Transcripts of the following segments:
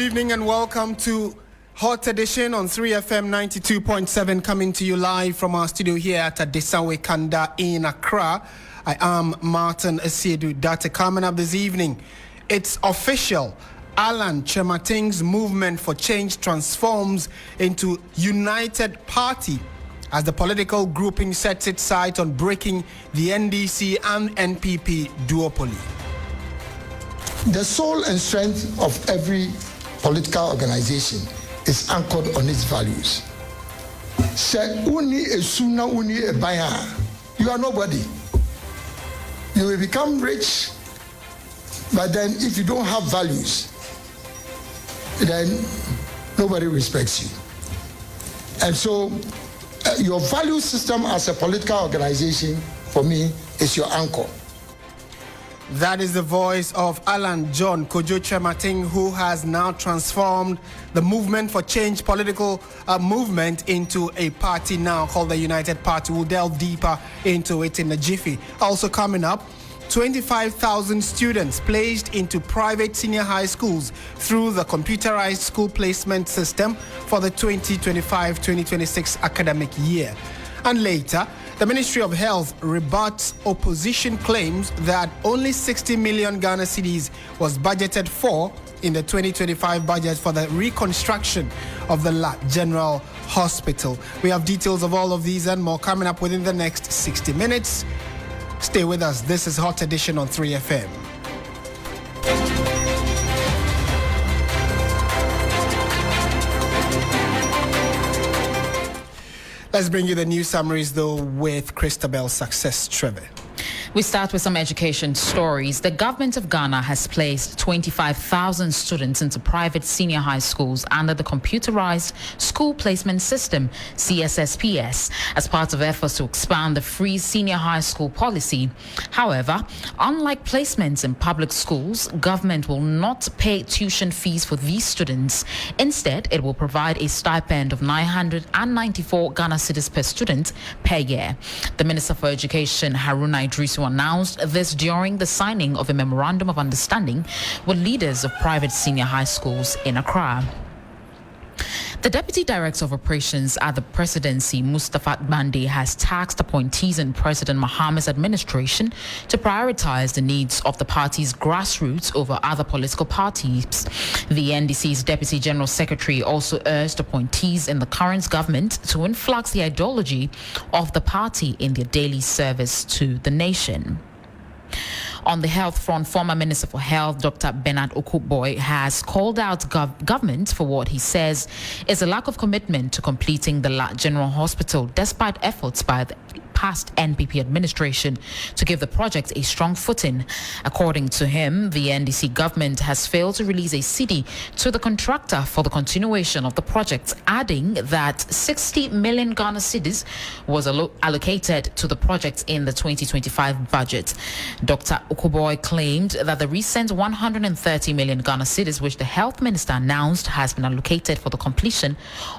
evening and welcome to Hot Edition on 3FM 92.7, coming to you live from our studio here at Adesawe Kanda in Accra. I am Martin Asiedu-Dartey. Coming up this evening, it's official. Kyerematen's movement for change transforms into United Party as the political grouping sets its sight on breaking the NDC and NPP duopoly. The soul and strength of every political organization is anchored on its values. You are nobody. You will become rich, but then if you don't have values, then nobody respects you. And so your value system as a political organization, for me, is your anchor. That is the voice of Alan John Kojo Kyerematen, who has now transformed the movement for change political movement into a party now called the United Party. We'll delve deeper into it in a jiffy. Also coming up, 25,000 students placed into private senior high schools through the Computerized School Placement System for the 2025-2026 academic year. And later, the Ministry of Health rebuts opposition claims that only 60 million Ghana cedis was budgeted for in the 2025 budget for the reconstruction of the General Hospital. We have details of all of these and more coming up within the next 60 minutes. Stay with us. This is Hot Edition on 3FM. Let's bring you the news summaries, though, with Christabel Success Treve. We start with some education stories. The government of Ghana has placed 25,000 students into private senior high schools under the Computerized School Placement System, CSSPS, as part of efforts to expand the free senior high school policy. However, unlike placements in public schools, government will not pay tuition fees for these students. Instead, it will provide a stipend of 994 Ghana cedis per student per year. The Minister for Education, Haruna Idrisu, announced this during the signing of a memorandum of understanding with leaders of private senior high schools in Accra. The Deputy Director of Operations at the Presidency, Mustafa Bande, has tasked appointees in President Mahama's administration to prioritize the needs of the party's grassroots over other political parties. The NDC's Deputy General Secretary also urged appointees in the current government to influx the ideology of the party in their daily service to the nation. On the health front, former Minister for Health, Dr. Bernard Okuboi, has called out government for what he says is a lack of commitment to completing the General Hospital, despite efforts by the past NPP administration to give the project a strong footing. According to him, the NDC government has failed to release a cedi to the contractor for the continuation of the project, adding that 60 million Ghana cedis was allocated to the project in the 2025 budget. Dr. Okuboi claimed that the recent 130 million Ghana cedis, which the health minister announced has been allocated for the completion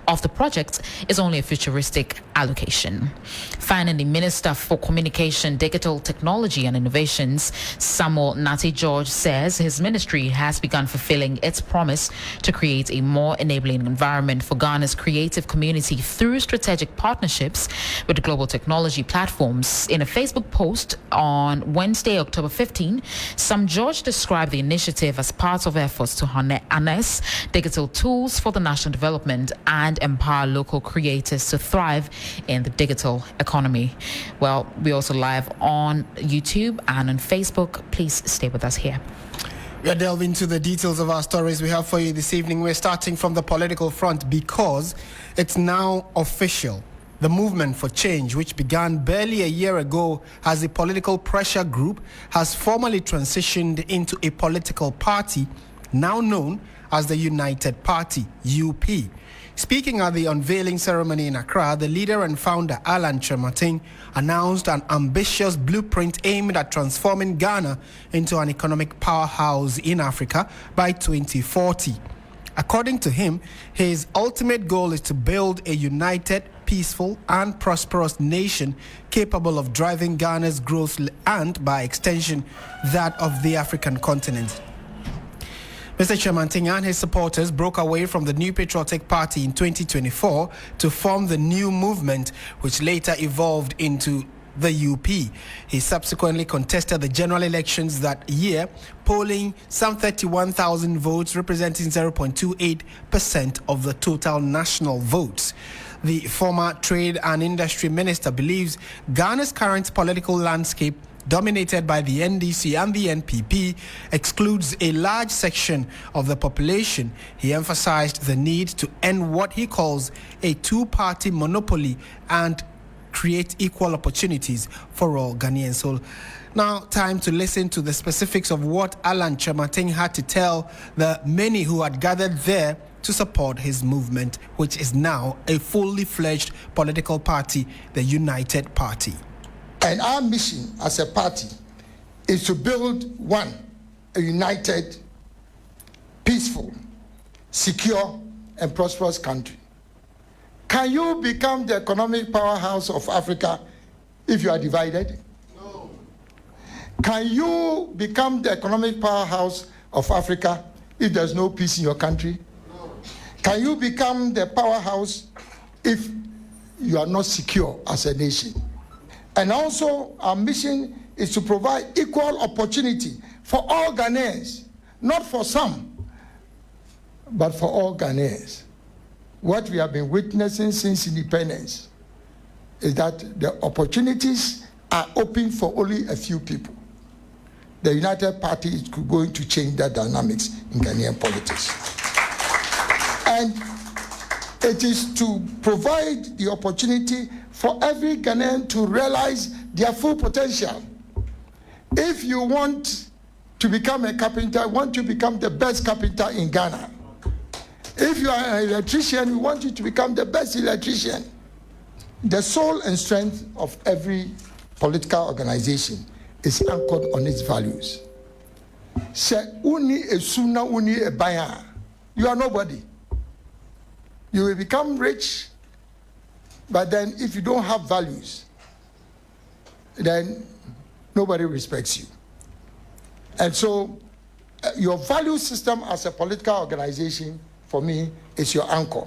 of the project, is only a futuristic allocation. Finally, Minister for Communication, Digital Technology and Innovations, Samuel Nati George, says his ministry has begun fulfilling its promise to create a more enabling environment for Ghana's creative community through strategic partnerships with global technology platforms. In a Facebook post on Wednesday, October 15, Sam George described the initiative as part of efforts to harness digital tools for the national development and empower local creators to thrive in the digital economy. Well, we're also live on YouTube and on Facebook. Please stay with us here. We are delving into the details of our stories we have for you this evening. We're starting from the political front because it's now official. The movement for change, which began barely a year ago as a political pressure group, has formally transitioned into a political party now known as the United Party, UP. Speaking at the unveiling ceremony in Accra, the leader and founder, Kyerematen, announced an ambitious blueprint aimed at transforming Ghana into an economic powerhouse in Africa by 2040. According to him, his ultimate goal is to build a united, peaceful and prosperous nation capable of driving Ghana's growth and, by extension, that of the African continent. Mr. Kyerematen and his supporters broke away from the New Patriotic Party in 2024 to form the new movement, which later evolved into the UP. He subsequently contested the general elections that year, polling some 31,000 votes, representing 0.28% of the total national votes. The former Trade and Industry Minister believes Ghana's current political landscape, dominated by the NDC and the NPP, excludes a large section of the population. He emphasized the need to end what he calls a two-party monopoly and create equal opportunities for all Ghanaians. So now time to listen to the specifics of what Alan Kyerematen had to tell the many who had gathered there to support his movement, which is now a fully fledged political party, the United Party. And our mission as a party is to build a united, peaceful, secure, and prosperous country. Can you become the economic powerhouse of Africa if you are divided? No. Can you become the economic powerhouse of Africa if there's no peace in your country? No. Can you become the powerhouse if you are not secure as a nation? And also, our mission is to provide equal opportunity for all Ghanaians, not for some, but for all Ghanaians. What we have been witnessing since independence is that the opportunities are open for only a few people. The United Party is going to change the dynamics in Ghanaian politics. And it is to provide the opportunity for every Ghanaian to realize their full potential. If you want to become a carpenter, want to become the best carpenter in Ghana. If you are an electrician, we want you to become the best electrician. The soul and strength of every political organization is anchored on its values. Say, uni esuna uni ebaya. You are nobody. You will become rich, but then if you don't have values, then nobody respects you. And so your value system as a political organization, for me, is your anchor.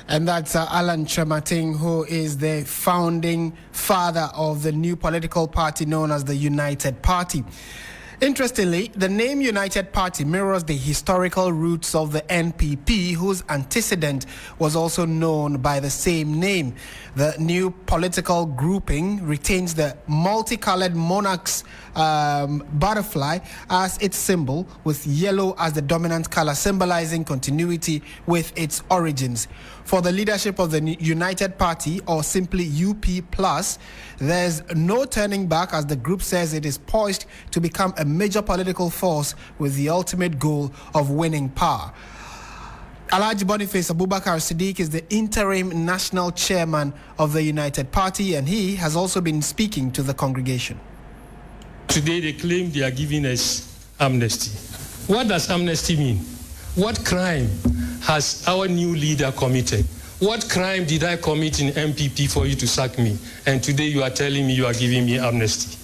And that's Alan Kyerematen, who is the founding father of the new political party known as the United Party. Interestingly, the name United Party mirrors the historical roots of the NPP, whose antecedent was also known by the same name. The new political grouping retains the multicolored monarch's butterfly as its symbol, with yellow as the dominant color, symbolizing continuity with its origins. For the leadership of the United Party, or simply UP+, there's no turning back, as the group says it is poised to become a major political force with the ultimate goal of winning power. Alhaji Boniface Abubakar Siddiq is the interim national chairman of the United Party, and he has also been speaking to the congregation. Today they claim they are giving us amnesty. What does amnesty mean? What crime has our new leader committed? What crime did I commit in MPP for you to sack me? And today you are telling me you are giving me amnesty.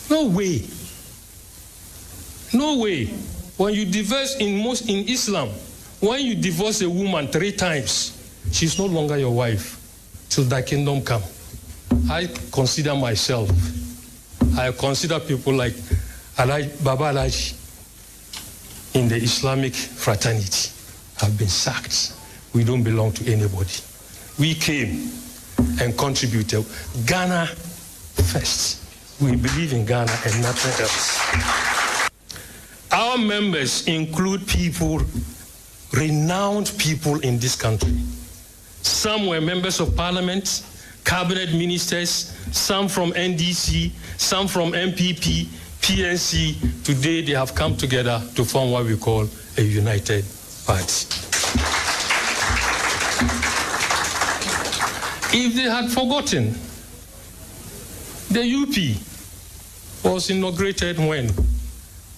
No way. No way. When you divorce in Islam, when you divorce a woman 3 times, she's no longer your wife till thy kingdom come. I consider myself, I consider people like Baba Alhaji in the Islamic fraternity have been sacked. We don't belong to anybody. We came and contributed. Ghana first. We believe in Ghana and nothing else. Our members include people, renowned people in this country. Some were members of parliament, cabinet ministers, some from NDC, some from MPP, PNC. Today they have come together to form what we call a united party. If they had forgotten, the UP was inaugurated when?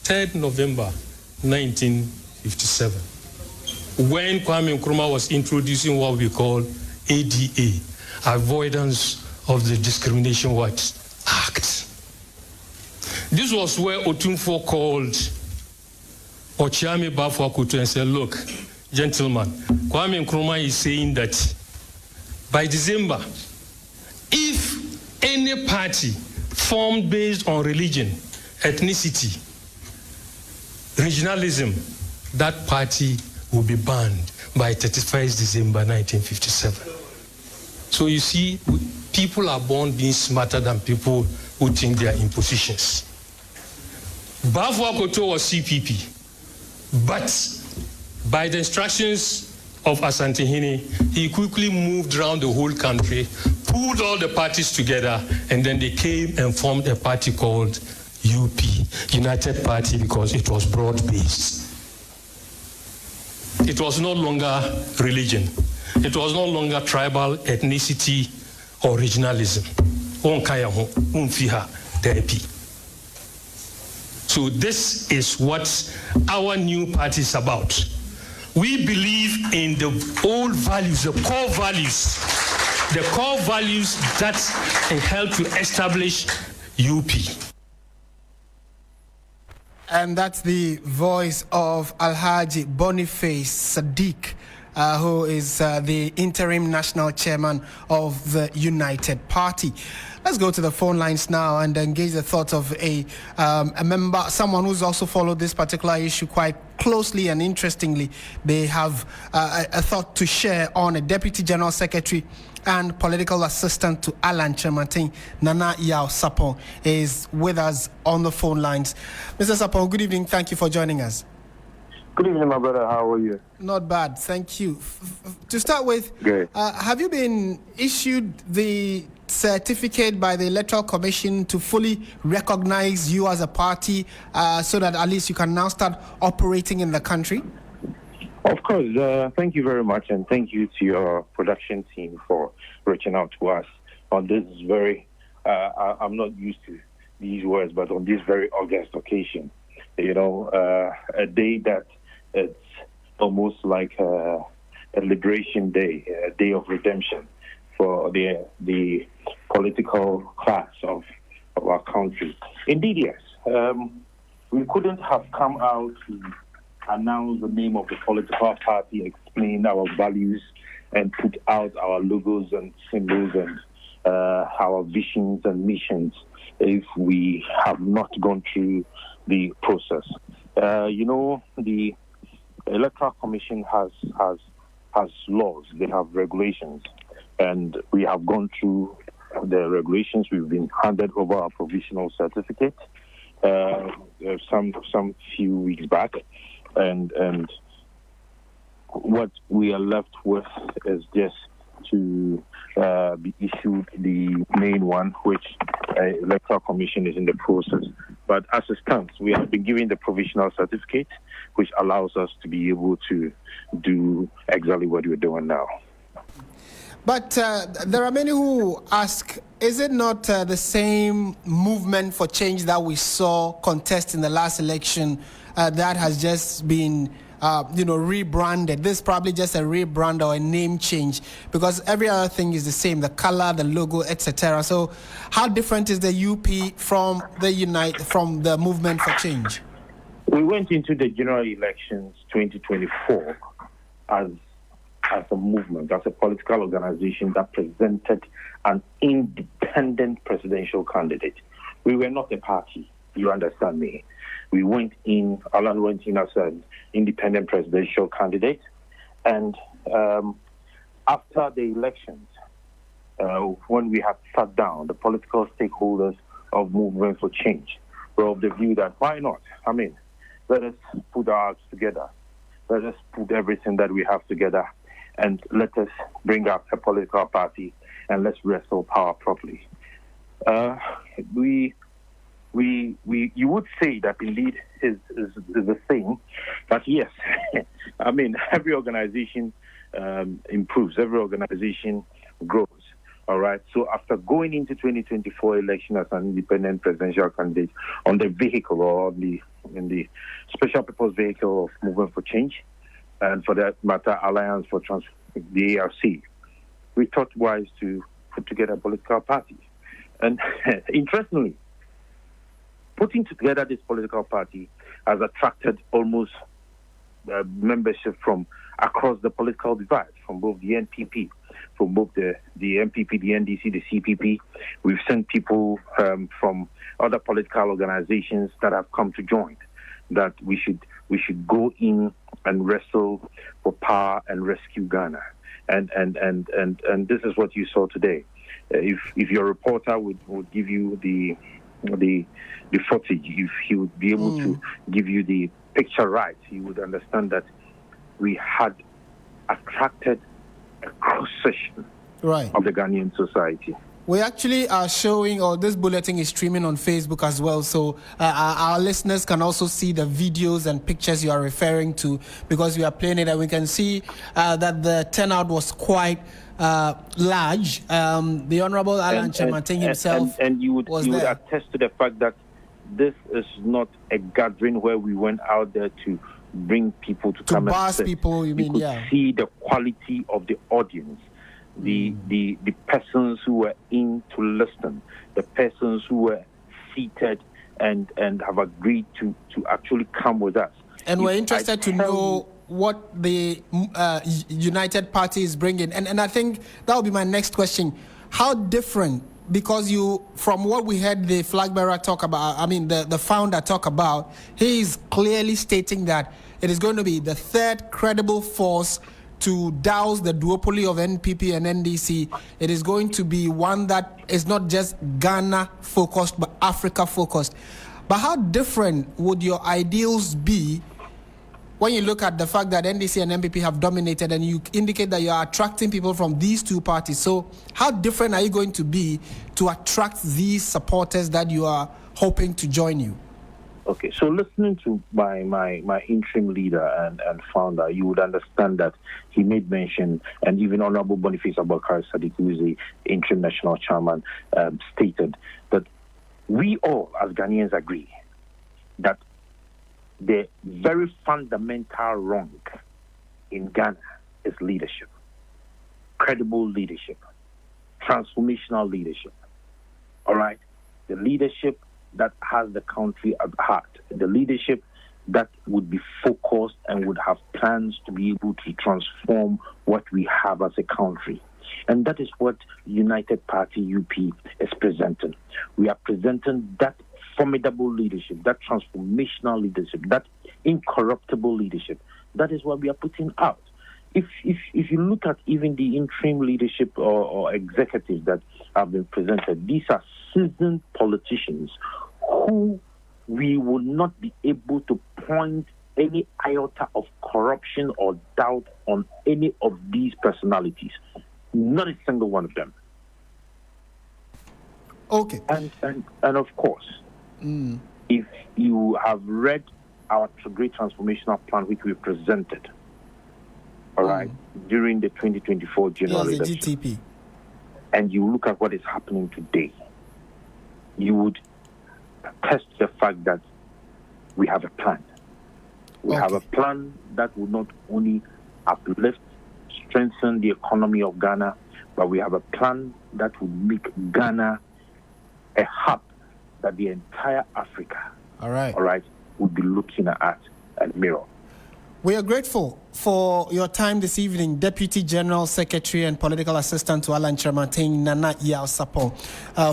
3rd November 1957. When Kwame Nkrumah was introducing what we call ADA, Avoidance of the Discrimination Act. This was where Otumfuo called Ochiame Bafwakutu and said, look, gentlemen, Kwame Nkrumah is saying that by December, if any party formed based on religion, ethnicity, regionalism, that party will be banned by 31st December 1957. So you see, people are born being smarter than people who think they are in positions. Bafwakutu was CPP, but by the instructions of Asantehene, he quickly moved around the whole country, pulled all the parties together, and then they came and formed a party called UP, United Party, because it was broad-based. It was no longer religion. It was no longer tribal ethnicity or regionalism. So this is what our new party is about. We believe in the old values, the core values that help to establish UP. And that's the voice of Alhaji Boniface Sadiq, who is the interim national chairman of the United Party. Let's go to the phone lines now and engage the thoughts of a member, someone who's also followed this particular issue quite closely and interestingly. They have a thought to share on a Deputy General Secretary and political assistant to Alan Kyerematen. Nana Yao Sapon is with us on the phone lines. Mr. Sapon, good evening. Thank you for joining us. Good evening, my brother. How are you? Not bad, thank you. To start with, have you been issued the certificate by the Electoral Commission to fully recognize you as a party so that at least you can now start operating in the country? Of course. Thank you very much, and thank you to your production team for reaching out to us on this very, I'm not used to these words, but on this very august occasion. You know, a day that it's almost like a liberation day, a day of redemption for the political class of our country. Indeed, yes. We couldn't have come out to announce the name of the political party, explain our values, and put out our logos and symbols and our visions and missions if we have not gone through the process. You know, the Electoral Commission has laws, they have regulations, and we have gone through the regulations. We've been handed over our provisional certificate some few weeks back, and what we are left with is just to be issued the main one, which Electoral Commission is in the process. But as it stands, we have been given the provisional certificate, which allows us to be able to do exactly what we're doing now. But there are many who ask, is it not the same movement for change that we saw contest in the last election that has just been rebranded? This is probably just a rebrand or a name change, because every other thing is the same, the color, the logo, etc. So how different is the UP from the movement for change? We went into the general elections 2024 as a movement, as a political organization that presented an independent presidential candidate. We were not a party, you understand me. We went in, Alan went in as an independent presidential candidate, and after the elections, when we had sat down, the political stakeholders of Movement for Change were of the view that why not? I mean, let us put our hearts together. Let us put everything that we have together, and let us bring up a political party, and let's wrestle power properly. You would say that indeed is the same, but yes, I mean, every organization improves, every organization grows. All right. So after going into 2024 election as an independent presidential candidate on the vehicle or in the special purpose vehicle of Movement for Change, and for that matter, Alliance for the ARC, we thought wise to put together a political party. And interestingly, putting together this political party has attracted almost membership from across the political divide, from both the NPP, from both the MPP, the NDC, the CPP. We've sent people from other political organizations that have come to join, that we should go in and wrestle for power and rescue Ghana. And this is what you saw today. If your reporter would give you the footage, if he would be able to give you the picture right, you would understand that we had attracted a cross-section of the Ghanaian society. We actually are showing, or this bulletin is streaming on Facebook as well, so our listeners can also see the videos and pictures you are referring to, because we are playing it, and we can see that the turnout was quite large. The Honorable Alan Kyerematen himself and you would attest to the fact that this is not a gathering where we went out there to bring people to come and sit. People, you mean, could see the quality of the audience. The persons who were in to listen, the persons who were seated and have agreed to actually come with us. And we're interested to know what the United Party is bringing. And I think that will be my next question. How different, because from what we heard the flag bearer talk about, the founder talk about, he is clearly stating that it is going to be the third credible force to douse the duopoly of NPP and NDC. It is going to be one that is not just Ghana-focused, but Africa-focused. But how different would your ideals be when you look at the fact that NDC and NPP have dominated, and you indicate that you are attracting people from these two parties? So how different are you going to be to attract these supporters that you are hoping to join you? Okay, so listening to my interim leader and founder, you would understand that he made mention, and even Honorable Boniface Abubakar Sadiq, who is the interim national chairman, stated that we all, as Ghanaians, agree that the very fundamental wrong in Ghana is leadership, credible leadership, transformational leadership. All right, the leadership that has the country at heart, the leadership that would be focused and would have plans to be able to transform what we have as a country. And that is what United Party UP is presenting. We are presenting that formidable leadership, that transformational leadership, that incorruptible leadership. That is what we are putting out. If you look at even the interim leadership or executives that have been presented, these are seasoned politicians who we will not be able to point any iota of corruption or doubt on any of these personalities. Not a single one of them. Okay. And of course, if you have read our Great Transformational Plan, which we presented, all right, during the 2024 general election, GTP, and you look at what is happening today, you would attest the fact that we have a plan. We have a plan that will not only uplift, strengthen the economy of Ghana, but we have a plan that will make Ghana a hub that the entire Africa, all right, would be looking at and mirror. We are grateful for your time this evening, Deputy General Secretary and Political Assistant to Alan Kyerematen, Nana Yao Sapong,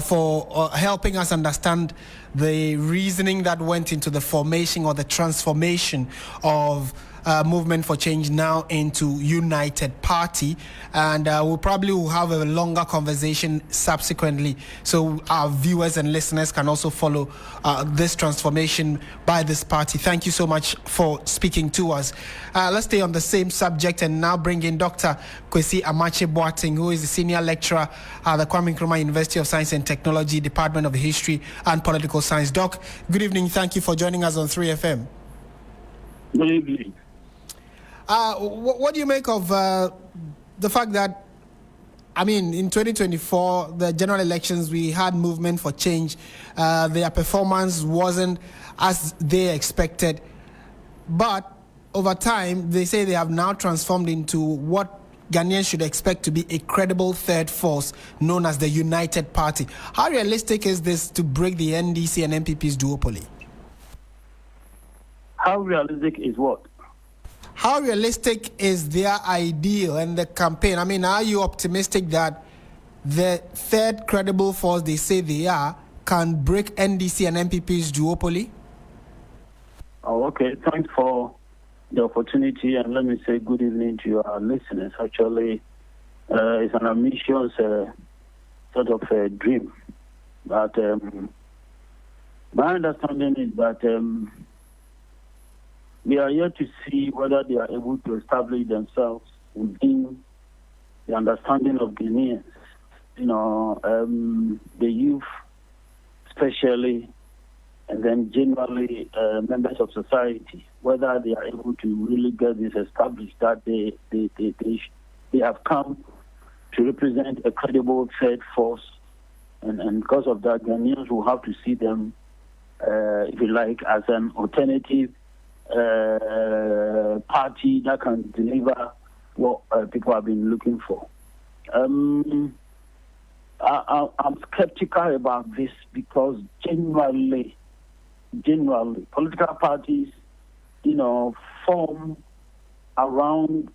for helping us understand the reasoning that went into the formation or the transformation of Movement for Change now into United Party. And we'll probably have a longer conversation subsequently, so our viewers and listeners can also follow this transformation by this party. Thank you so much for speaking to us. Let's stay on the same subject and now bring in Dr. Kwesi Amache-Boateng, who is the senior lecturer at the Kwame Nkrumah University of Science and Technology, Department of History and Political Science. Doc, good evening. Thank you for joining us on 3FM. Good evening. What do you make of the fact that, in 2024, the general elections, we had Movement for Change. Their performance wasn't as they expected. But over time, they say they have now transformed into what Ghanaians should expect to be a credible third force known as the United Party. How realistic is this to break the NDC and NPP's duopoly? How realistic is what? How realistic is their ideal and the campaign? I mean, are you optimistic that the third credible force they say they are can break NDC and MPP's duopoly? Oh, okay. Thanks for the opportunity, and let me say good evening to your listeners. Actually, it's an ambitious sort of a dream. But my understanding is that we are yet to see whether they are able to establish themselves within the understanding of Guineans. You know, the youth, especially, and then generally members of society, whether they are able to really get this established, that they have come to represent a credible third force, and because of that, Ghanaians will have to see them, if you like, as an alternative party that can deliver what people have been looking for. I'm skeptical about this because generally, political parties, form around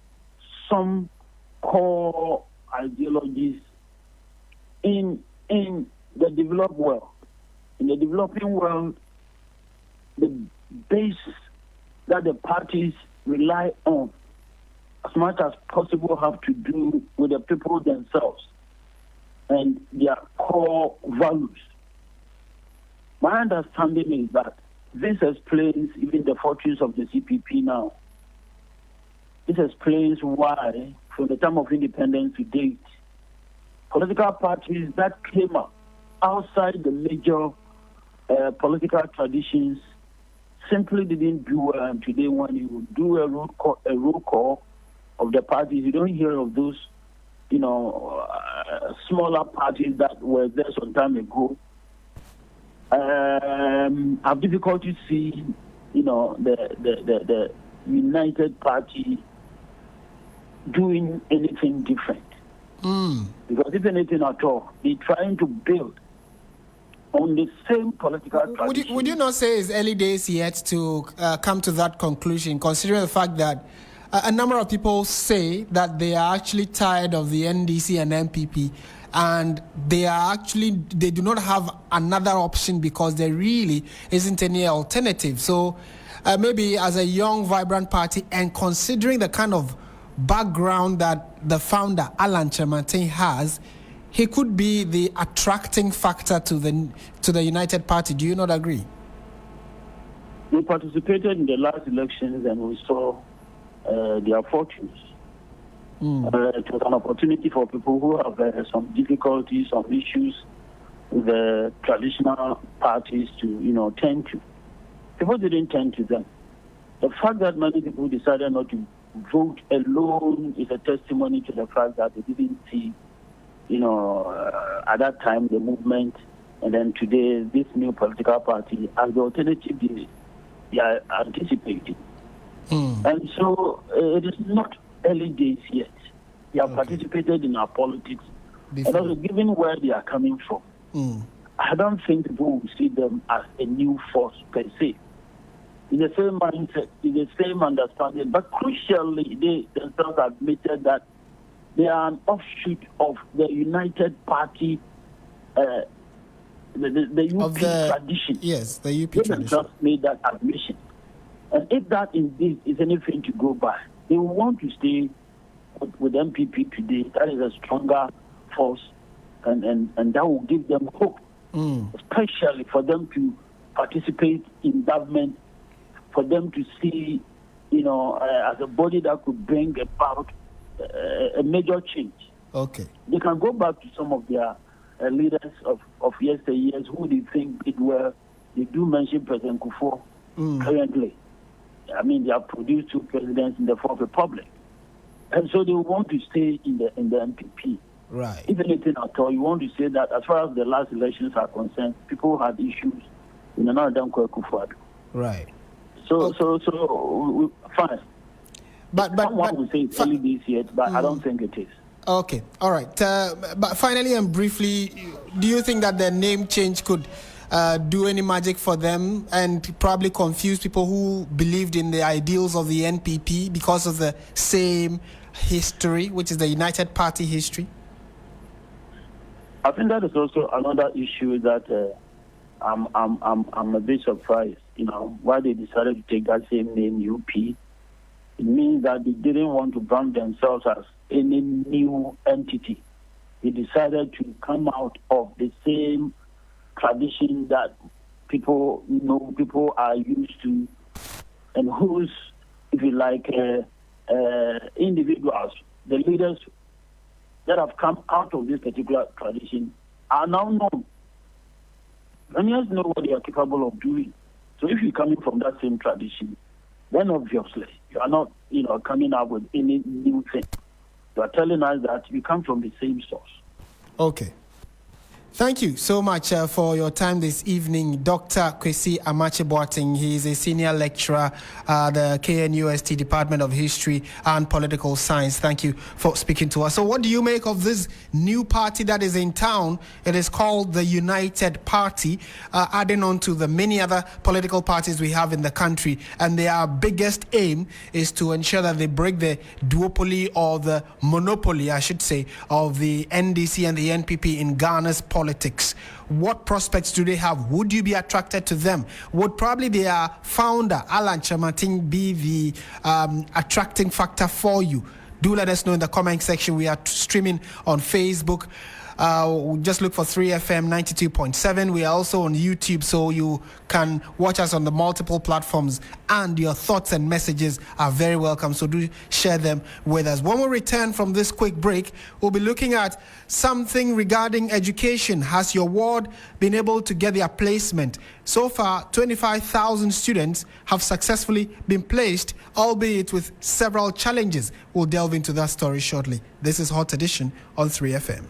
some core ideologies in the developed world. In the developing world, the base that the parties rely on as much as possible have to do with the people themselves and their core values. My understanding is that this explains even the fortunes of the CPP now. This explains why, from the time of independence to date, political parties that came up outside the major political traditions simply didn't do well. And today, when you do a roll call of the parties, you don't hear of those, smaller parties that were there some time ago. I have difficulty seeing, the United Party doing anything different. Because if anything at all, they're trying to build on the same political tradition. Would you not say it's early days yet to come to that conclusion, considering the fact that a number of people say that they are actually tired of the NDC and MPP, and they do not have another option because there really isn't any alternative. So maybe as a young, vibrant party, and considering the kind of background that the founder, Kyerematen, has, he could be the attracting factor to the United Party. Do you not agree? We participated in the last elections and we saw their fortunes. It was an opportunity for people who have some difficulties, some issues with the traditional parties to, turn to. People didn't turn to them. The fact that many people decided not to vote alone is a testimony to the fact that they didn't see, at that time, the movement, and then today, this new political party as the alternative they are anticipating. And so it is not early days yet. They have participated in our politics. And also, given where they are coming from, I don't think people will see them as a new force per se. In the same mindset, in the same understanding, but crucially, they themselves admitted that they are an offshoot of the United Party, the UP tradition. Yes, the UP tradition. They tradition. themselves made that admission. And if that indeed is anything to go by, they will want to stay with MPP today. That is a stronger force, and that will give them hope, especially for them to participate in government, for them to see, as a body that could bring about a major change. Okay. They can go back to some of their leaders of yesteryears who they think did well. They do mention President Kufuor currently. I mean, they have produced 2 presidents in the Fourth Republic. And so they want to stay in the MPP. Right. If anything at all, you want to say that as far as the last elections are concerned, people had issues in another Kufuor. Right. So fine. But someone will say it's early days yet, but I don't think it is. Okay. All right. But finally and briefly, do you think that the name change could do any magic for them and probably confuse people who believed in the ideals of the NPP because of the same history, which is the United Party history? I think that is also another issue that I'm a bit surprised. Why they decided to take that same name, UP. It means that they didn't want to brand themselves as any new entity. They decided to come out of the same tradition that people are used to, and whose, if you like, individuals, the leaders that have come out of this particular tradition are now known. Ghanaians know what they are capable of doing. So if you're coming from that same tradition, then obviously you are not, coming up with any new thing. You are telling us that you come from the same source. Okay. Thank you so much for your time this evening, Dr. Kwesi Amakye-Boateng. He is a senior lecturer at the KNUST Department of History and Political Science. Thank you for speaking to us. So what do you make of this new party that is in town? It is called the United Party, adding on to the many other political parties we have in the country. And their biggest aim is to ensure that they break the duopoly, or the monopoly, I should say, of the NDC and the NPP in Ghana's politics. What prospects do they have? Would you be attracted to them? Would probably their founder, Alan Kyerematen, be the attracting factor for you? Do let us know in the comment section. We are streaming on Facebook. Just look for 3FM 92.7. We are also on YouTube, so you can watch us on the multiple platforms, and your thoughts and messages are very welcome, so do share them with us. When we return from this quick break, we'll be looking at something regarding education. Has your ward been able to get their placement? So far, 25,000 students have successfully been placed, albeit with several challenges. We'll delve into that story shortly. This is Hot Edition on 3FM.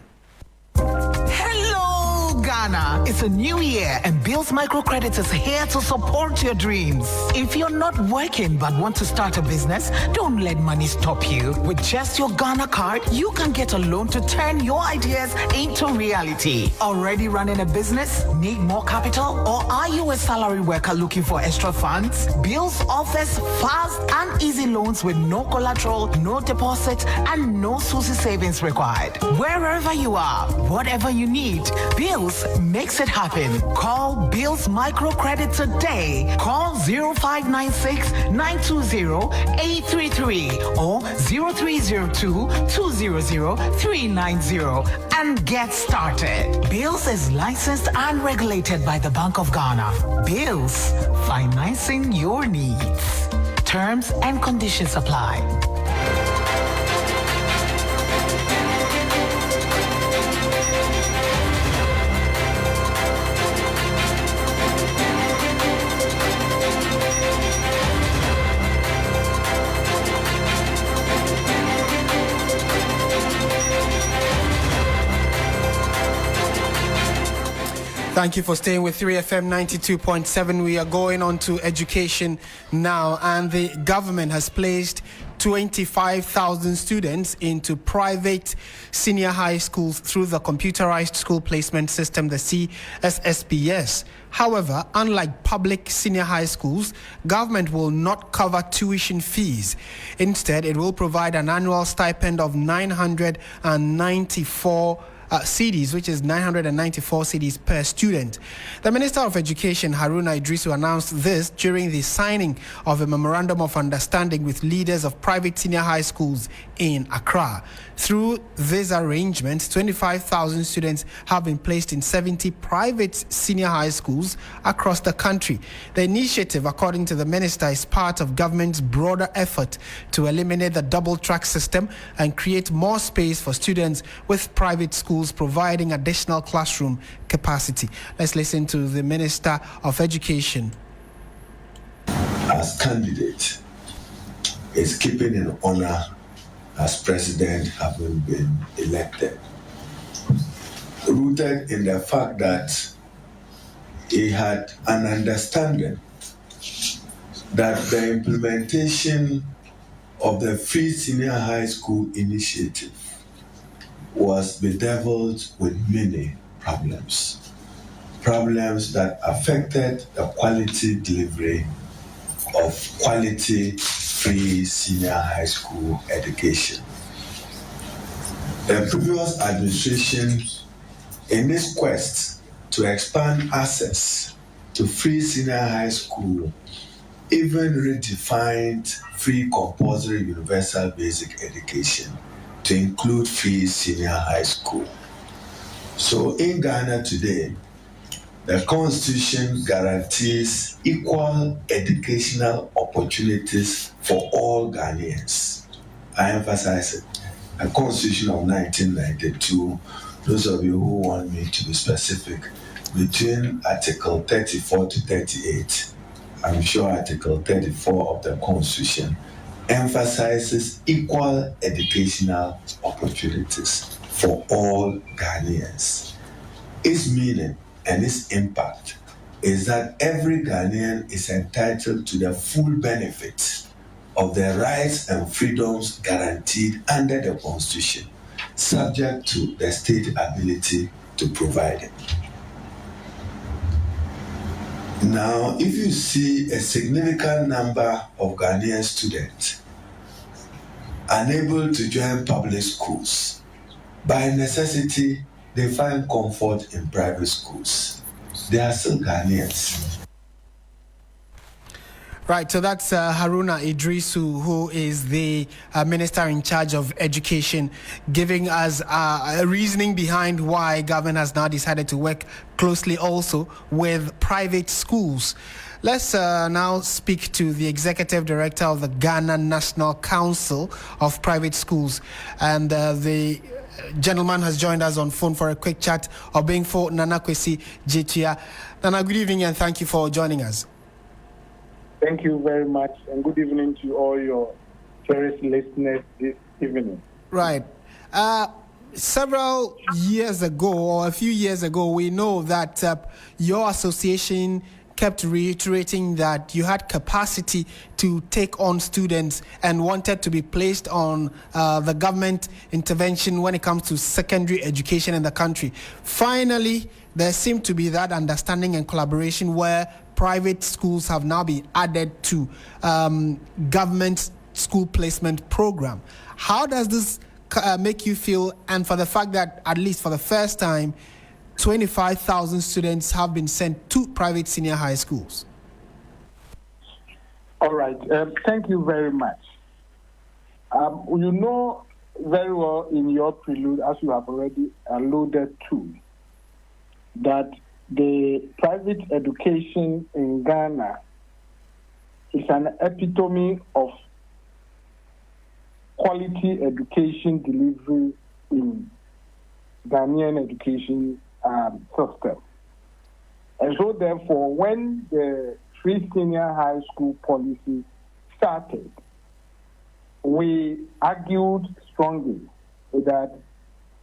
Hello, Ghana. It's a new year, and Bills Microcredit is here to support your dreams. If you're not working but want to start a business, don't let money stop you. With just your Ghana card, you can get a loan to turn your ideas into reality. Already running a business? Need more capital? Or are you a salary worker looking for extra funds? Bills offers fast and easy loans with no collateral, no deposit, and no SUSI savings required. Wherever you are, whatever you need, Bills makes it happen. Call Bills Microcredit today. Call 0596 920 833 or 0302 200 390 and get started. Bills is licensed and regulated by the Bank of Ghana. Bills, financing your needs. Terms and conditions apply. Thank you for staying with 3FM 92.7. We are going on to education now, and the government has placed 25,000 students into private senior high schools through the Computerized School Placement System, the CSSPS. However, unlike public senior high schools, government will not cover tuition fees. Instead, it will provide an annual stipend of 994 cedis, which is 994 cedis per student. The Minister of Education, Haruna Idrisu, announced this during the signing of a memorandum of understanding with leaders of private senior high schools in Accra. Through this arrangement, 25,000 students have been placed in 70 private senior high schools across the country. The initiative, according to the minister, is part of government's broader effort to eliminate the double-track system and create more space for students with private schools, providing additional classroom capacity. Let's listen to the Minister of Education. As candidate, is keeping in honor as president having been elected, rooted in the fact that he had an understanding that the implementation of the free senior high school initiative was bedeviled with many problems. problems that affected the quality delivery of quality free senior high school education. The previous administration, in this quest to expand access to free senior high school, even redefined free compulsory universal basic education to include free senior high school. So in Ghana today, the Constitution guarantees equal educational opportunities for all Ghanaians. I emphasize it. The Constitution of 1992, those of you who want me to be specific, between Article 34 to 38, I'm sure Article 34 of the Constitution emphasizes equal educational opportunities for all Ghanaians. Its meaning and its impact is that every Ghanaian is entitled to the full benefit of the rights and freedoms guaranteed under the Constitution, subject to the state ability to provide it. Now, if you see a significant number of Ghanaian students unable to join public schools, by necessity, they find comfort in private schools. They are still Ghanaians. Right, so that's Haruna Idrisu, who is the Minister in charge of Education, giving us a reasoning behind why government has now decided to work closely also with private schools. Let's now speak to the Executive Director of the Ghana National Council of Private Schools, and the gentleman has joined us on phone for a quick chat. Obengfo Nana Kwesi Jetia. Nana, good evening and thank you for joining us. Thank you very much, and good evening to all your cherished listeners this evening. Right. Several years ago, or a few years ago, we know that your association kept reiterating that you had capacity to take on students and wanted to be placed on the government intervention when it comes to secondary education in the country. Finally, there seemed to be that understanding and collaboration where private schools have now been added to government school placement program. How does this make you feel, and for the fact that at least for the first time 25,000 students have been sent to private senior high schools? All right, thank you very much. You know very well in your prelude, as you have already alluded to, that the private education in Ghana is an epitome of quality education delivery in Ghanaian education system. And so therefore, when the free senior high school policy started, we argued strongly that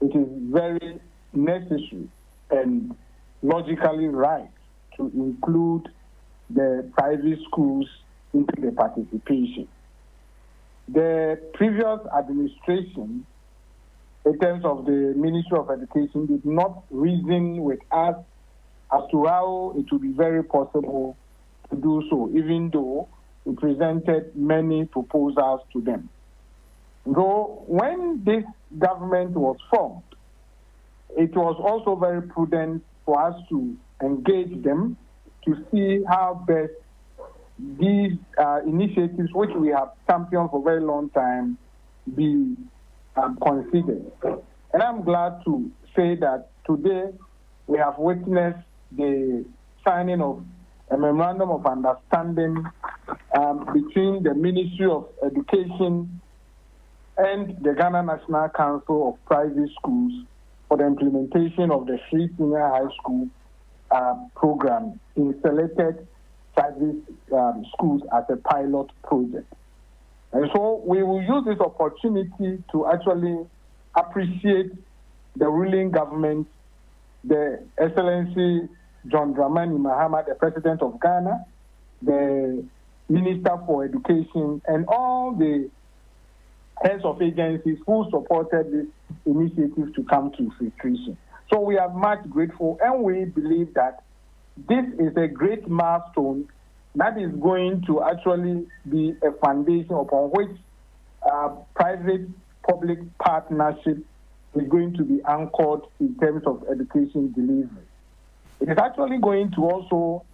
it is very necessary and logically right to include the private schools into the participation. The previous administration, in terms of the Ministry of Education, did not reason with us as to how it would be very possible to do so, even though we presented many proposals to them. Though when this government was formed, it was also very prudent for us to engage them to see how best these initiatives, which we have championed for a very long time, be considered. And I'm glad to say that today we have witnessed the signing of a memorandum of understanding between the Ministry of Education and the Ghana National Council of Private Schools for the implementation of the free senior high school program in selected private schools as a pilot project. And so we will use this opportunity to actually appreciate the ruling government, the Excellency John Dramani Mahama, the President of Ghana, the Minister for Education, and all the heads of agencies who supported this initiative to come to fruition. So we are much grateful, and we believe that this is a great milestone that is going to actually be a foundation upon which private-public partnership is going to be anchored in terms of education delivery. It is actually going to also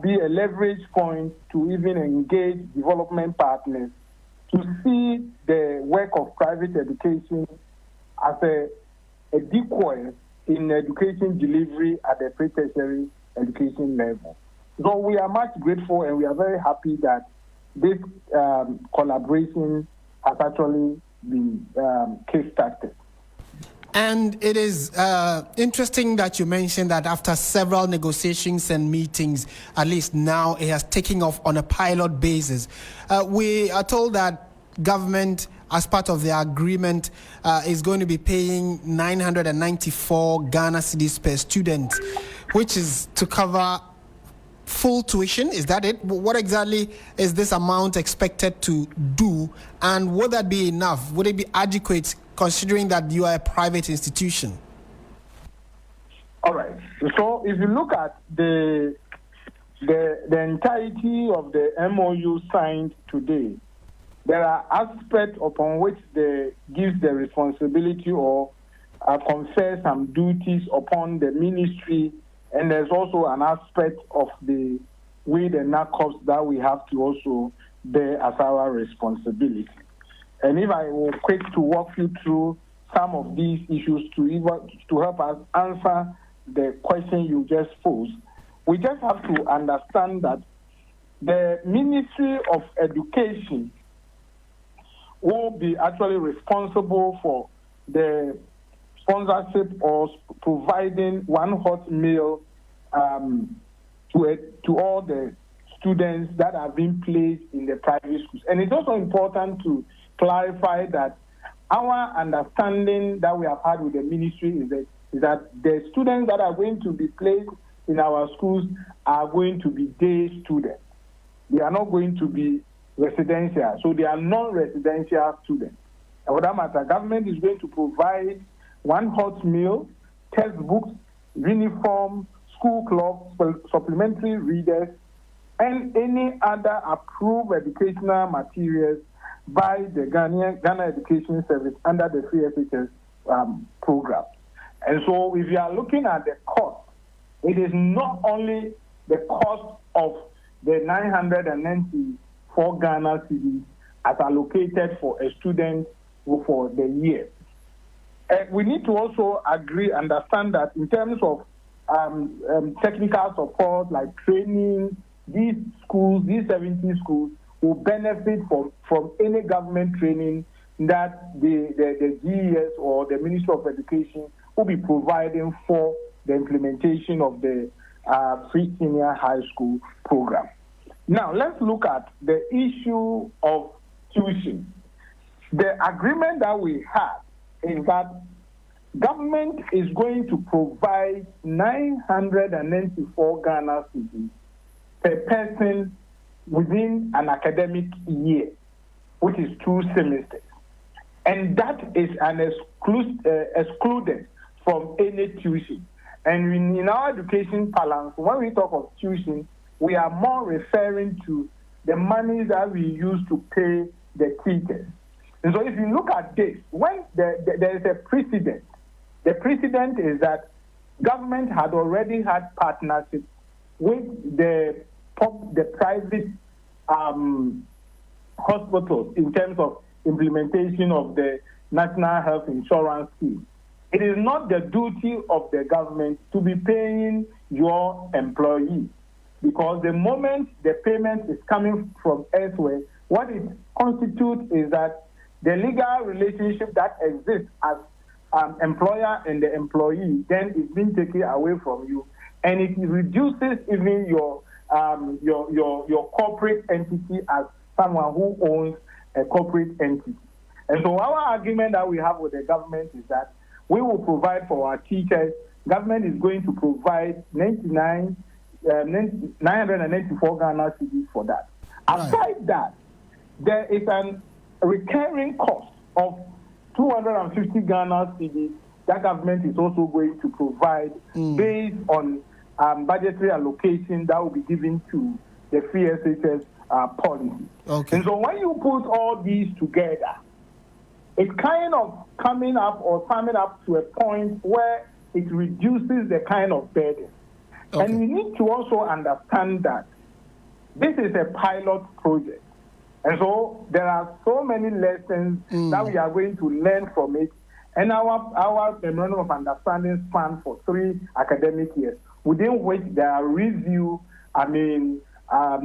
be a leverage point to even engage development partners to see the work of private education as a decoy in education delivery at the pre-tertiary education level. So we are much grateful and we are very happy that this collaboration has actually been kick-started. And it is interesting that you mentioned that after several negotiations and meetings, at least now it has taken off on a pilot basis. We are told that government, as part of the agreement, is going to be paying 994 Ghana cedis per student, which is to cover full tuition. Is that it? What exactly is this amount expected to do? And would that be enough? Would it be adequate considering that you are a private institution? All right. So if you look at the entirety of the MOU signed today, there are aspects upon which they give the responsibility or confer some duties upon the ministry, and there's also an aspect of the way the NACOPs that we have to also bear as our responsibility. And if I will quick to walk you through some of these issues to help us answer the question you just posed, we just have to understand that the Ministry of Education will be actually responsible for the sponsorship or providing one hot meal to all the students that are being placed in the private schools. And it's also important to clarify that our understanding that we have had with the ministry is that the students that are going to be placed in our schools are going to be day students. They are not going to be residential, so they are non-residential students. And for that matter, government is going to provide one hot meal, textbooks, uniform, school clothes, supplementary readers, and any other approved educational materials by the Ghana Education Service under the Free SHS program. And so if you are looking at the cost, it is not only the cost of the 994 Ghana cedis as allocated for a student for the year. We need to also understand that in terms of technical support like training, these 70 schools will benefit from any government training that the GES or the Ministry of Education will be providing for the implementation of the free senior high school program. Now, let's look at the issue of tuition. The agreement that we have is that government is going to provide 994 Ghana cedis per person within an academic year, which is 2 semesters. And that is excluded from any tuition. And in our education balance, when we talk of tuition, we are more referring to the money that we use to pay the teachers. And so if you look at this, when there is a precedent, the precedent is that government had already had partnership with the private hospitals in terms of implementation of the National Health Insurance Scheme. It is not the duty of the government to be paying your employees, because the moment the payment is coming from elsewhere, what it constitutes is that the legal relationship that exists as employer and the employee then is being taken away from you, and it reduces even your corporate entity as someone who owns a corporate entity. And so our argument that we have with the government is that we will provide for our teachers. Government is going to provide 994 Ghana cedis for that. Right. Aside that, there is a recurring cost of 250 Ghana cedis that government is also going to provide based on budgetary allocation that will be given to the free SHS policy. Okay. And so when you put all these together, it's kind of coming up or summing up to a point where it reduces the kind of burden. Okay. And we need to also understand that this is a pilot project. And so there are so many lessons that we are going to learn from it. And our memorandum of understanding spans for 3 academic years, within which there are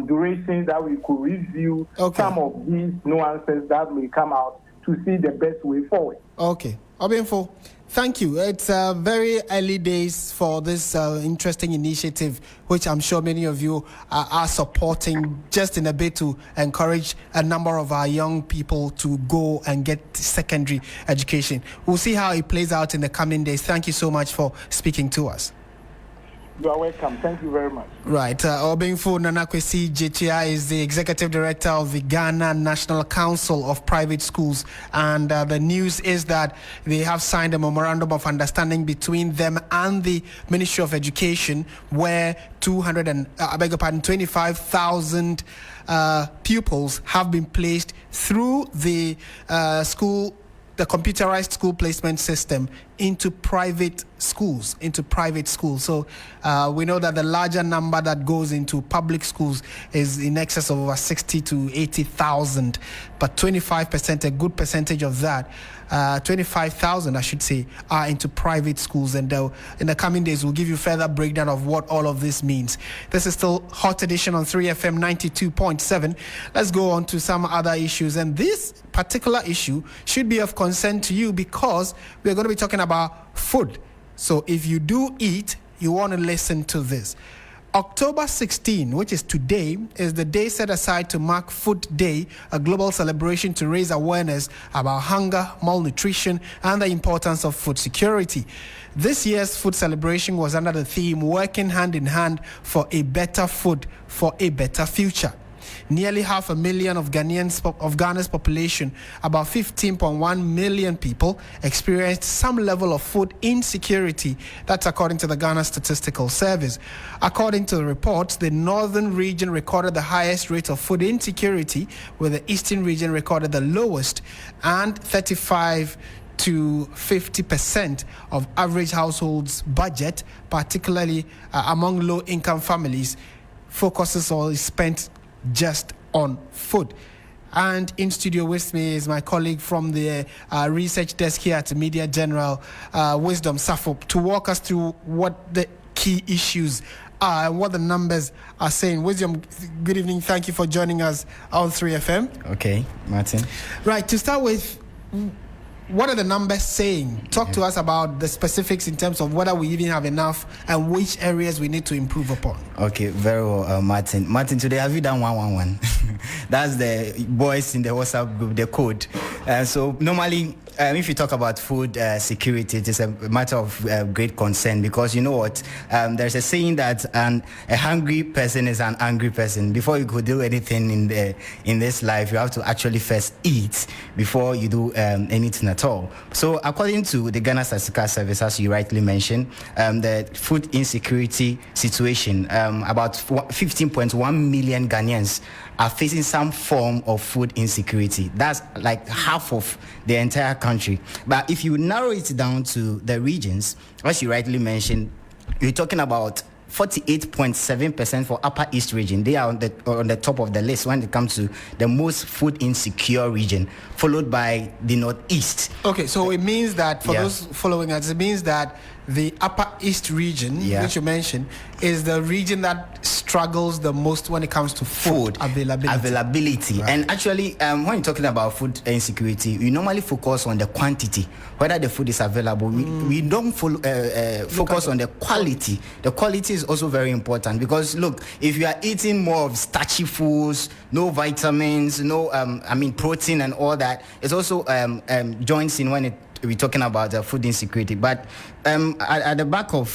durations that we could review some of these nuances that may come out to see the best way forward. Okay. Obinfo, thank you. It's very early days for this interesting initiative, which I'm sure many of you are supporting just in a bit to encourage a number of our young people to go and get secondary education. We'll see how it plays out in the coming days. Thank you so much for speaking to us. You are welcome. Thank you very much. Right. Obinfo Nanakwesi Jetia is the Executive Director of the Ghana National Council of Private Schools. And the news is that they have signed a memorandum of understanding between them and the Ministry of Education, where 25,000 pupils have been placed through the computerized school placement system into private schools. So we know that the larger number that goes into public schools is in excess of over 60 to 80,000, but 25%, a good percentage of that, 25,000 I should say, are into private schools. And in the coming days we'll give you further breakdown of what all of this means. This is still Hot Edition on 3FM 92.7. Let's go on to some other issues, and this particular issue should be of concern to you because we're going to be talking about food. So if you do eat, you want to listen to this. October 16, which is today, is the day set aside to mark Food Day, a global celebration to raise awareness about hunger, malnutrition, and the importance of food security. This year's food celebration was under the theme Working Hand in Hand for a Better Food for a Better Future. Nearly 500,000 of Ghana's population, about 15.1 million people, experienced some level of food insecurity. That's according to the Ghana Statistical Service. According to the reports, the northern region recorded the highest rate of food insecurity, where the eastern region recorded the lowest, and 35 to 50% of average households' budget, particularly among low-income families, focuses or is spent just on food. And in studio with me is my colleague from the research desk here at Media General, Wisdom Safo, to walk us through what the key issues are and what the numbers are saying. Wisdom, good evening. Thank you for joining us on 3FM. Okay, Martin. Right, to start with, what are the numbers saying? Talk to us about the specifics in terms of whether we even have enough and which areas we need to improve upon. Okay, very well, Martin. Martin, today have you done 111? That's the boys in the WhatsApp group, the code. So normally, if you talk about food security, it is a matter of great concern because you know what? There's a saying that a hungry person is an angry person. Before you could do anything in this life, you have to actually first eat before you do anything at all. So according to the Ghana Statistical Service, as you rightly mentioned, the food insecurity situation, about 15.1 million Ghanaians are facing some form of food insecurity. That's like half of the entire country. But if you narrow it down to the regions, as you rightly mentioned, you're talking about 48.7% for Upper East region. They are on the top of the list when it comes to the most food insecure region, followed by the Northeast. Okay, so it means that for those following us, it means that the Upper East region, which you mentioned, is the region that struggles the most when it comes to food availability. Right. And actually, when you're talking about food insecurity, we normally focus on the quantity, whether the food is available. We don't focus on the quality. The quality is also very important because, look, if you are eating more of starchy foods, no vitamins, no, protein and all that, it's also joins in when we're talking about food insecurity. But at the back of,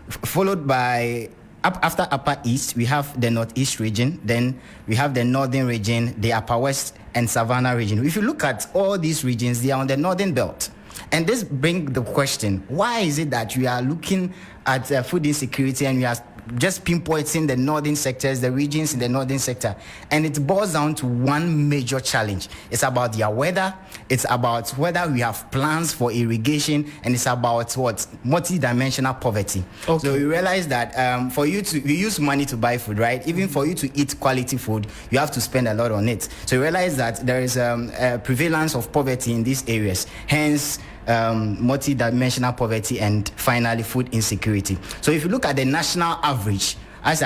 followed by, after Upper East, we have the Northeast region, then we have the Northern region, the Upper West and Savannah region. If you look at all these regions, they are on the Northern belt. And this brings the question, why is it that we are looking at food insecurity and we are just pinpointing the northern sectors, the regions in the northern sector, and it boils down to one major challenge. It's about their weather, it's about whether we have plans for irrigation, and it's about what? Multi-dimensional poverty. Okay. So we realize that for you to, we use money to buy food, right? Even for you to eat quality food, you have to spend a lot on it. So we realize that there is a prevalence of poverty in these areas, hence multi-dimensional poverty, and finally food insecurity. So if you look at the national average, as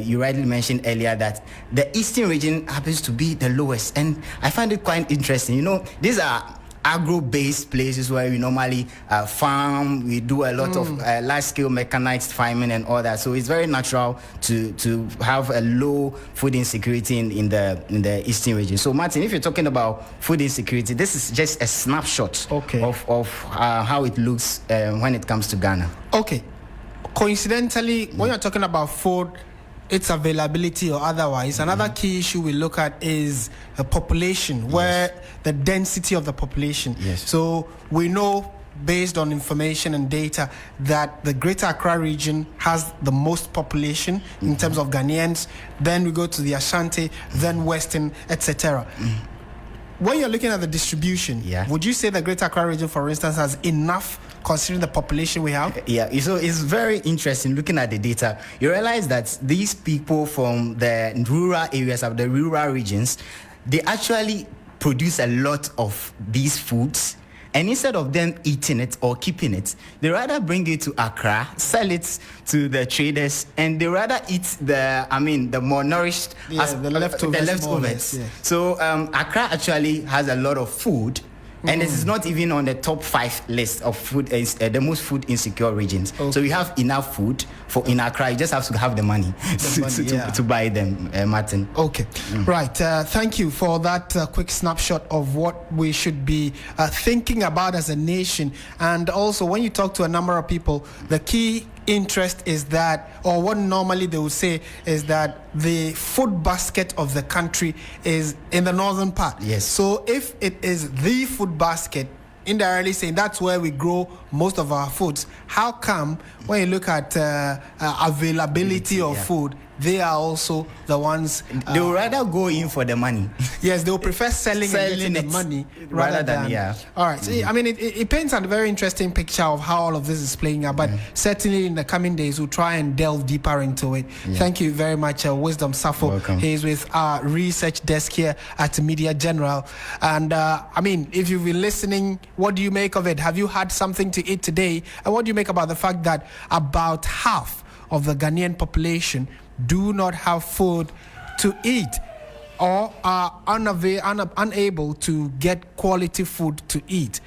you rightly mentioned earlier, that the eastern region happens to be the lowest, and I find it quite interesting. You know, these are agro-based places where we normally farm. We do a lot of large-scale mechanized farming and all that. So it's very natural to have a low food insecurity in the eastern region. So Martin, if you're talking about food insecurity, this is just a snapshot of how it looks when it comes to Ghana. Okay. Coincidentally, when you're talking about food, its availability or otherwise, another key issue we look at is a population, where the density of the population. So we know, based on information and data, that the Greater Accra region has the most population in terms of Ghanaians. Then we go to the Ashanti, then Western, etc. When you're looking at the distribution, would you say the Greater Accra region, for instance, has enough considering the population we have? Yeah, so it's very interesting looking at the data. You realize that these people from the rural areas of the rural regions, they actually produce a lot of these foods. And instead of them eating it or keeping it, they rather bring it to Accra, sell it to the traders, and they rather eat the more nourished, the leftovers. So Accra actually has a lot of food, and it is not even on the top 5 list of food, the most food insecure regions. So we have enough food in Accra. You just have to have the money to buy them, Martin. Right. Thank you for that quick snapshot of what we should be thinking about as a nation. And also, when you talk to a number of people, the key interest is that, or what normally they would say is that the food basket of the country is in the northern part. So if it is the food basket, indirectly saying that's where we grow most of our foods, how come when you look at availability of food, they are also the ones they will rather go in for the money. Yes, they will prefer selling and getting the money rather than all right. So I mean, it paints a very interesting picture of how all of this is playing out, but certainly in the coming days we'll try and delve deeper into it. Thank you very much, Wisdom Safo. He is with our research desk here at Media General. And I mean, if you've been listening, what do you make of it? Have you had something to eat today? And what do you make about the fact that about half of the Ghanaian population do not have food to eat, or are unable to get quality food to eat?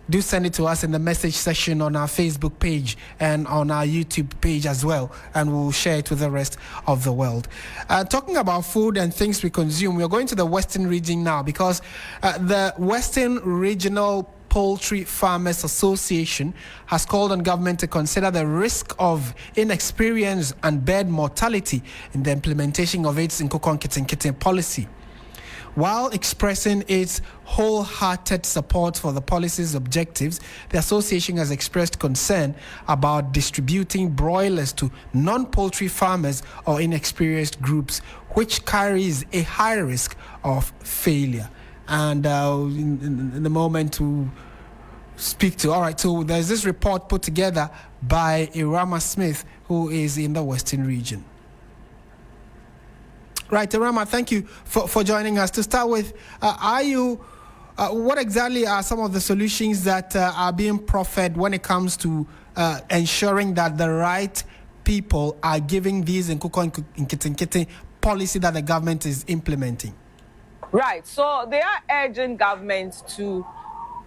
Do send it to us in the message section on our Facebook page and on our YouTube page as well, and we'll share it with the rest of the world. Talking about food and things we consume, we're going to the Western region now, because the Western Regional Poultry Farmers Association has called on government to consider the risk of inexperience and bird mortality in the implementation of its Nkukon policy. While expressing its wholehearted support for the policy's objectives, the association has expressed concern about distributing broilers to non-poultry farmers or inexperienced groups, which carries a high risk of failure. And in the moment to speak to. All right, so there's this report put together by Irama Smith, who is in the Western region. Right, Irama, thank you for joining us. To start with, what exactly are some of the solutions that are being proffered when it comes to ensuring that the right people are giving these Nkukon policy that the government is implementing? Right, so they are urging government to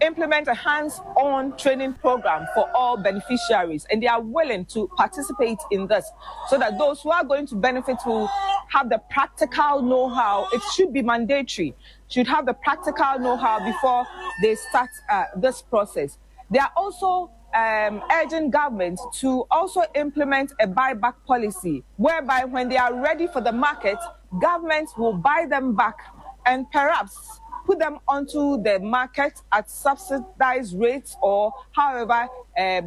implement a hands-on training program for all beneficiaries, and they are willing to participate in this so that those who are going to benefit will have the practical know-how. It should be mandatory, should have the practical know-how before they start this process. They are also urging government to also implement a buyback policy, whereby when they are ready for the market, government will buy them back and perhaps put them onto the market at subsidized rates or however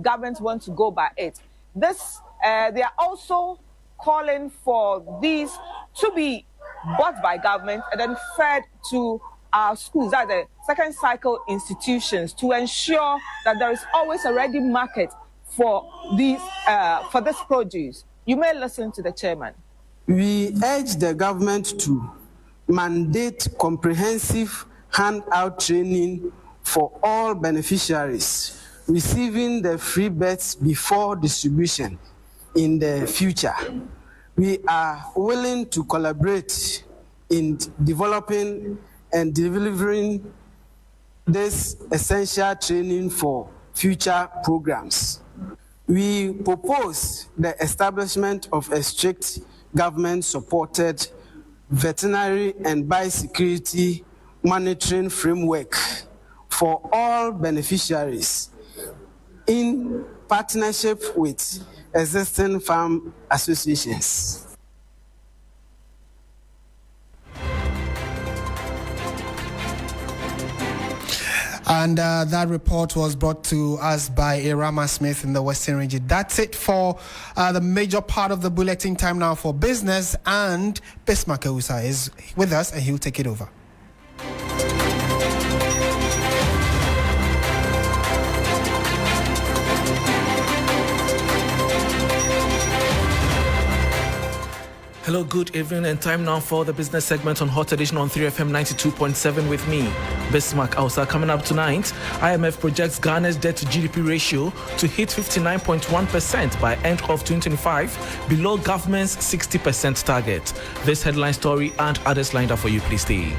governments want to go by it. They are also calling for these to be bought by government and then fed to our schools, that the second cycle institutions, to ensure that there is always a ready market for these for this produce. You may listen to the chairman. We urge the government to mandate comprehensive handout training for all beneficiaries receiving the free bets before distribution in the future. We are willing to collaborate in developing and delivering this essential training for future programs. We propose the establishment of a strict government-supported veterinary and biosecurity monitoring framework for all beneficiaries in partnership with existing farm associations. And that report was brought to us by Irama Smith in the Western Region. That's it for the major part of the bulletin. Time now for business, and Bismarck Ewusa is with us and he'll take it over. Hello, good evening, and time now for the business segment on Hot Edition on 3FM 92.7 with me, Bismarck Ewusa. Coming up tonight, IMF projects Ghana's debt to GDP ratio to hit 59.1% by end of 2025, below government's 60% target. This headline story and others lined up for you. Please stay.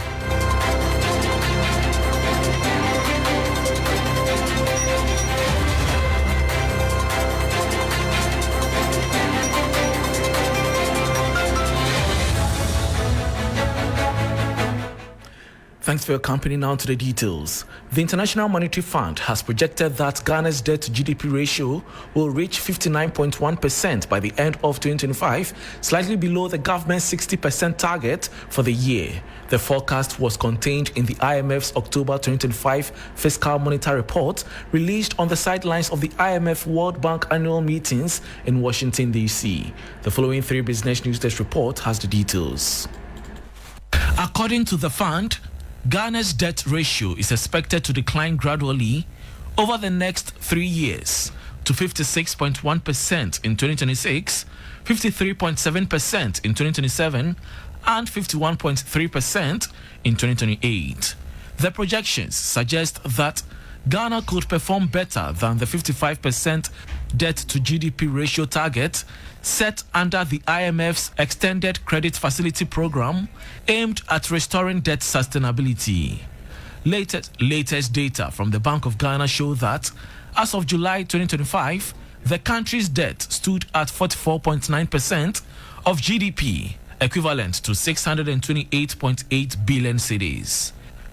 Thanks for your company. Now to the details. The International Monetary Fund has projected that Ghana's debt to GDP ratio will reach 59.1% by the end of 2025, slightly below the government's 60% target for the year. The forecast was contained in the IMF's October 2025 Fiscal Monetary Report, released on the sidelines of the IMF World Bank annual meetings in Washington, D.C. The following 3 Business News Desk report has the details. According to the fund, Ghana's debt ratio is expected to decline gradually over the next 3 years to 56.1% in 2026, 53.7% in 2027, and 51.3% in 2028. The projections suggest that Ghana could perform better than the 55% debt to GDP ratio target set under the IMF's Extended Credit Facility Program aimed at restoring debt sustainability. Latest data from the Bank of Ghana show that as of July 2025, the country's debt stood at 44.9% of GDP, equivalent to 628.8 billion cedis.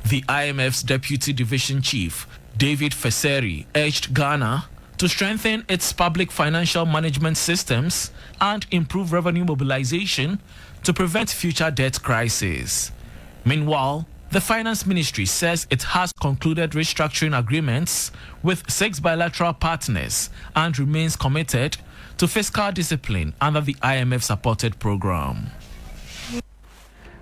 The IMF's Deputy Division Chief, David Feseri, urged Ghana to strengthen its public financial management systems and improve revenue mobilization to prevent future debt crises. Meanwhile, the Finance Ministry says it has concluded restructuring agreements with 6 bilateral partners and remains committed to fiscal discipline under the IMF-supported program.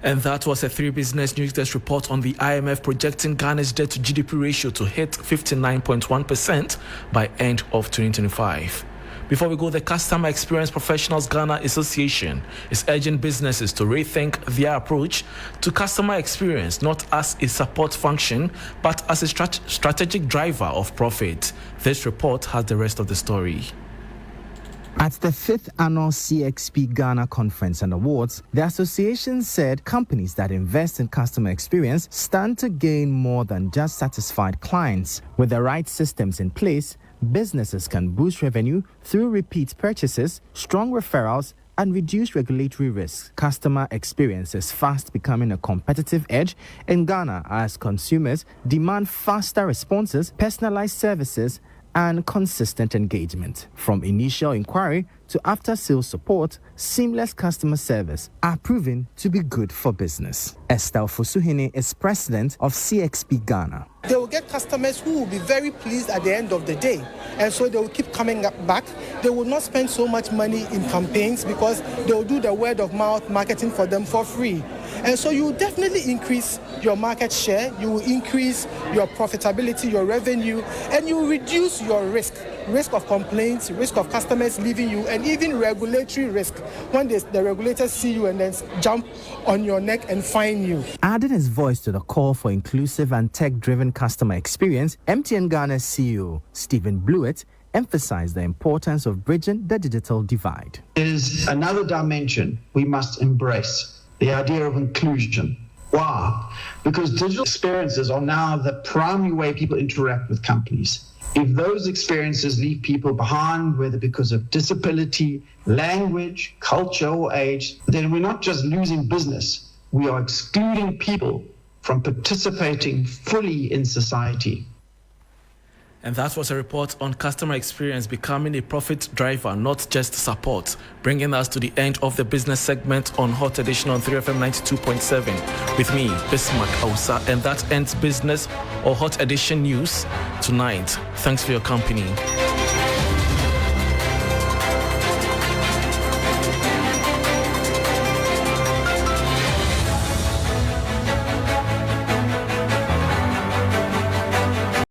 And that was a 3 Business News Desk report on the IMF projecting Ghana's debt to GDP ratio to hit 59.1% by end of 2025. Before we go, the Customer Experience Professionals Ghana Association is urging businesses to rethink their approach to customer experience, not as a support function, but as a strategic driver of profit. This report has the rest of the story. At the 5th Annual CXP Ghana Conference and Awards, the association said companies that invest in customer experience stand to gain more than just satisfied clients. With the right systems in place, businesses can boost revenue through repeat purchases, strong referrals, and reduced regulatory risks. Customer experience is fast becoming a competitive edge in Ghana as consumers demand faster responses, personalized services, and consistent engagement. From initial inquiry to after-sales support, seamless customer service are proving to be good for business. Estelle Fosuhene is president of CXP Ghana. They will get customers who will be very pleased at the end of the day, and so they will keep coming back. They will not spend so much money in campaigns because they will do the word of mouth marketing for them for free. And so you will definitely increase your market share, you will increase your profitability, your revenue, and you will reduce your risk of complaints, risk of customers leaving you, and even regulatory risk when the regulators see you and then jump on your neck and fine you. Adding his voice to the call for inclusive and tech-driven customer experience, MTN Ghana's CEO, Stephen Blewett, emphasized the importance of bridging the digital divide. There is another dimension we must embrace, the idea of inclusion. Why? Because digital experiences are now the primary way people interact with companies. If those experiences leave people behind, whether because of disability, language, culture, or age, then we're not just losing business, we are excluding people from participating fully in society. And that was a report on customer experience becoming a profit driver, not just support, bringing us to the end of the business segment on Hot Edition on 3FM 92.7 with me, Bismarck Ausa, and that ends business or Hot Edition news tonight. Thanks for your company.